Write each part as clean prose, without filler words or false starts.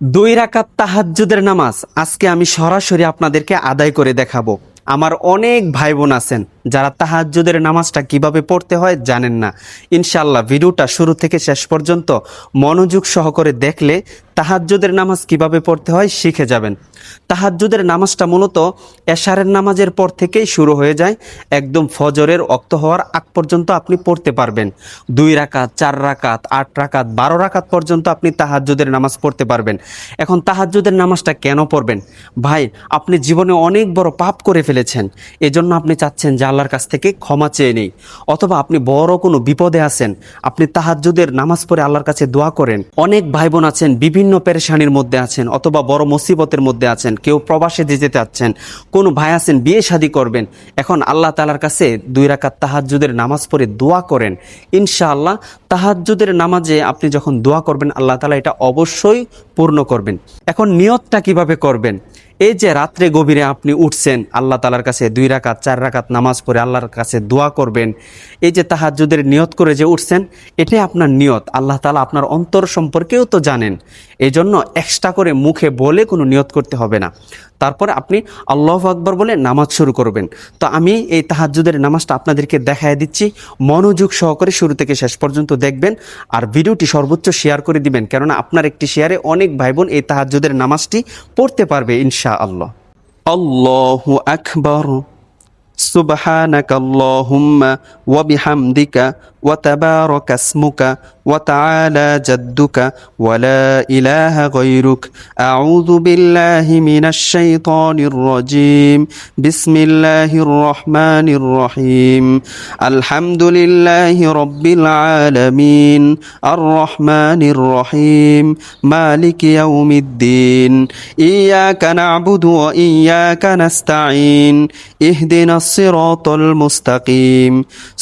2 রাকাত তাহাজ্জুদের নামাজ আজকে আমি সরাসরি আপনাদেরকে আদায় করে দেখাবো। আমার অনেক ভাই বোন আছেন যারা তাহাজ্জুদের নামাজটা কিভাবে পড়তে হয় জানেন না। ইনশাআল্লাহ ভিডিওটা শুরু থেকে শেষ পর্যন্ত মনোযোগ সহকারে দেখলে তাহাজ্জুদের নামাজ কিভাবে পড়তে হয় শিখে যাবেন। তাহাজ্জুদের নামাজটা মূলত এশারের নামাজের পর থেকেই শুরু হয়ে যায়, একদম ফজরের ওয়াক্ত হওয়ার আগ পর্যন্ত আপনি পড়তে পারবেন। 2 রাকাত, 4 রাকাত, 8 রাকাত, 12 রাকাত পর্যন্ত আপনি তাহাজ্জুদের নামাজ পড়তে পারবেন। এখন তাহাজ্জুদের নামাজটা কেন পড়বেন? ভাই, আপনি জীবনে অনেক বড় পাপ করে ফেলেছেন, এজন্য আপনি চাচ্ছেন যে আল্লাহর কাছ থেকে ক্ষমা চেয়ে নেই। অথবা আপনি বড় কোনো বিপদে আছেন, আপনি তাহাজ্জুদের নামাজ পড়ে আল্লাহর কাছে দোয়া করেন। অনেক ভাই বোন আছেন বিভিন্ন পেরেশানির মধ্যে আছেন, অথবা বড় মুসিবতের মধ্যে আছেন, কেউ প্রবাসে যেতে চাচ্ছেন, কোনো ভাই আছেন বিয়ে শাদী করবেন। এখন আল্লাহ তাআলার কাছে 2 রাকাত তাহাজ্জুদের নামাজ পড়ে দোয়া করেন। ইনশাআল্লাহ তাহাজ্জুদের নামাজে আপনি যখন দোয়া করবেন আল্লাহ তাআলা এটা অবশ্যই পূর্ণ করবেন। এখন নিয়তটা কিভাবে করবেন? এই যে রাত্রে গভীরে আপনি উঠছেন, আল্লাহ তাআলার কাছে 2 রাকাত 4 রাকাত নামাজ পড়ে আল্লাহর কাছে দোয়া করবেন। এই যে তাহাজ্জুদের নিয়ত করে যে উঠছেন, এটাই আপনার নিয়ত। আল্লাহ তাআলা আপনার অন্তর সম্পর্কেও তো জানেন, এই জন্য এক্সট্রা করে মুখে বলে কোনো নিয়ত করতে হবে না। তারপরে আপনি আল্লাহু আকবার বলে নামাজ শুরু করবেন। তো আমি এই তাহাজ্জুদের নামাজটা আপনাদেরকে দেখায় দিচ্ছি, মনোযোগ সহকারে শুরু থেকে শেষ পর্যন্ত দেখবেন। আর ভিডিওটি সর্বোচ্চ শেয়ার করে দিবেন, কেননা আপনার একটি শেয়ারে অনেক ভাই বোন এই তাহাজ্জুদের নামাজটি পড়তে পারবে ইনশাআল্লাহ। আল্লাহু আকবার। سبحانك اللهم وبحمدك وتبارك اسمك وتعالى جدك ولا إله غيرك أعوذ بالله من الشيطان الرجيم بسم الله الرحمن الرحيم الحمد لله رب العالمين الرحمن الرحيم مالك يوم الدين إياك نعبد وإياك نستعين اهدنا الصراط المستقيم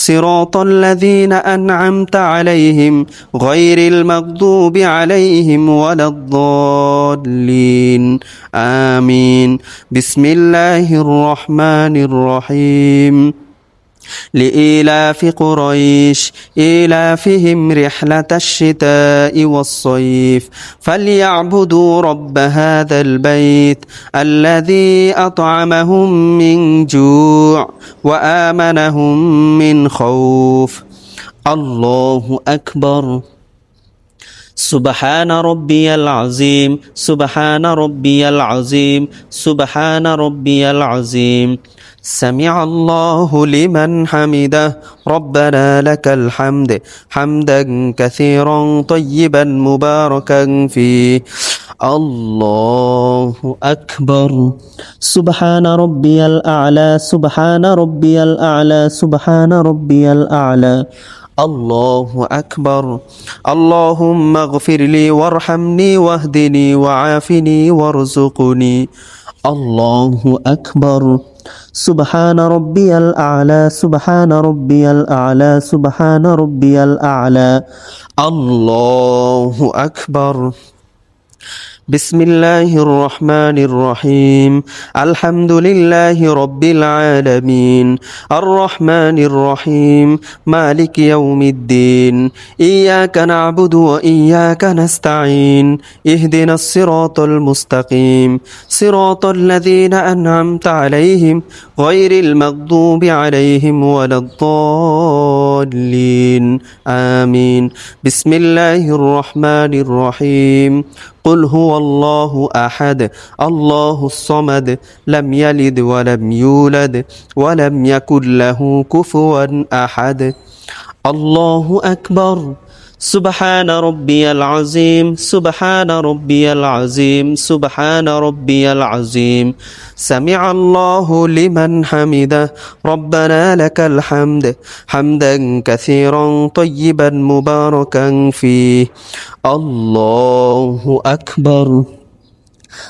صراط الذين أنعمت عليهم غير المغضوب عليهم ولا الضالين آمين بسم الله الرحمن الرحيم لإيلاف قريش إيلافهم رحلة الشتاء والصيف فليعبدوا رب هذا البيت الذي أطعمهم من جوع وآمنهم من خوف الله أكبر سبحان ربي العظيم سبحان ربي العظيم سبحان ربي العظيم سمع الله لمن حمده ربنا لك الحمد حمدا كثيرا طيبا مباركا فيه الله أكبر سبحان ربي الأعلى سبحان ربي الأعلى سبحان ربي الأعلى الله أكبر اللهم اغفر لي وارحمني واهدني وعافني وارزقني الله أكبر سبحان ربي الأعلى سبحان ربي الأعلى سبحان ربي الأعلى الله أكبر بسم الله الرحمن الرحيم الحمد لله رب العالمين الرحمن الرحيم مالك يوم الدين إياك نعبد وإياك نستعين اهدنا الصراط المستقيم صراط الذين أنعمت عليهم غير المغضوب عليهم ولا الضالين آمين بسم الله الرحمن الرحيم قل هو الله أحد الله الصمد لم يلد ولم يولد ولم يكن له كفوا أحد الله أكبر سبحان ربي العظيم سبحان ربي العظيم سبحان ربي العظيم سمع الله لمن حمده ربنا لك الحمد حمدا كثيرا طيبا مباركا فيه الله أكبر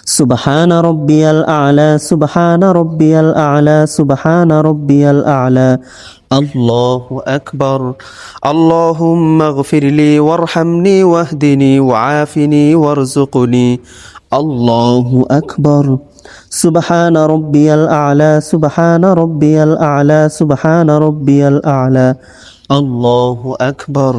سبحان ربي الأعلى سبحان ربي الأعلى سبحان ربي الأعلى الله أكبر اللهم اغفر لي وارحمني واهدني وعافني وارزقني الله أكبر سبحان ربي الأعلى سبحان ربي الأعلى سبحان ربي الأعلى الله أكبر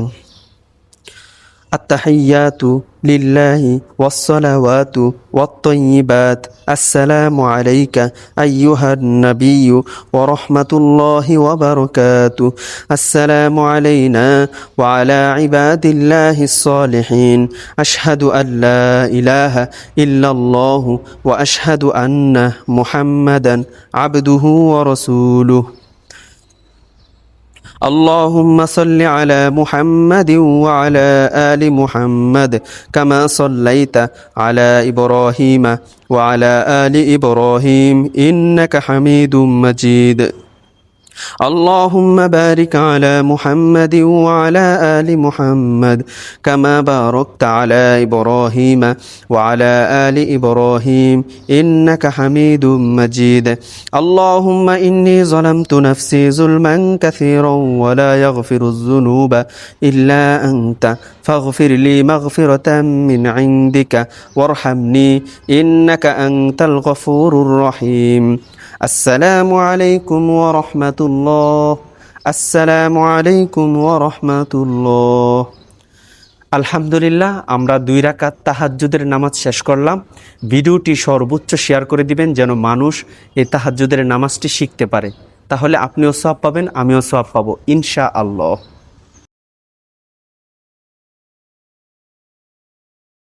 التحيات لله والصلوات والطيبات السلام عليك أيها النبي ورحمة الله وبركاته السلام علينا وعلى عباد الله الصالحين أشهد أن لا إله إلا الله وأشهد أن محمدا عبده ورسوله اللهم صل على محمد وعلى آل محمد كما صليت على إبراهيم وعلى آل إبراهيم إنك حميد مجيد اللهم بارك على محمد وعلى آل محمد كما باركت على إبراهيم وعلى آل إبراهيم إنك حميد مجيد اللهم إني ظلمت نفسي ظلما كثيرا ولا يغفر الذنوب إلا أنت فاغفر لي مغفرة من عندك وارحمني إنك أنت الغفور الرحيم আসসালামু আলাইকুম ওয়া রাহমাতুল্লাহ আসসালামু আলাইকুম ওয়া রাহমাতুল্লাহ আলহামদুলিল্লাহ আমরা 2 রাকাত তাহাজ্জুদের নামাজ শেষ করলাম। ভিডিওটি সর্বোচ্চ শেয়ার করে দিবেন যেন মানুষ এই তাহাজ্জুদের নামাজটি শিখতে পারে, তাহলে আপনিও সওয়াব পাবেন, আমিও সওয়াব পাবো ইনশাআল্লাহ।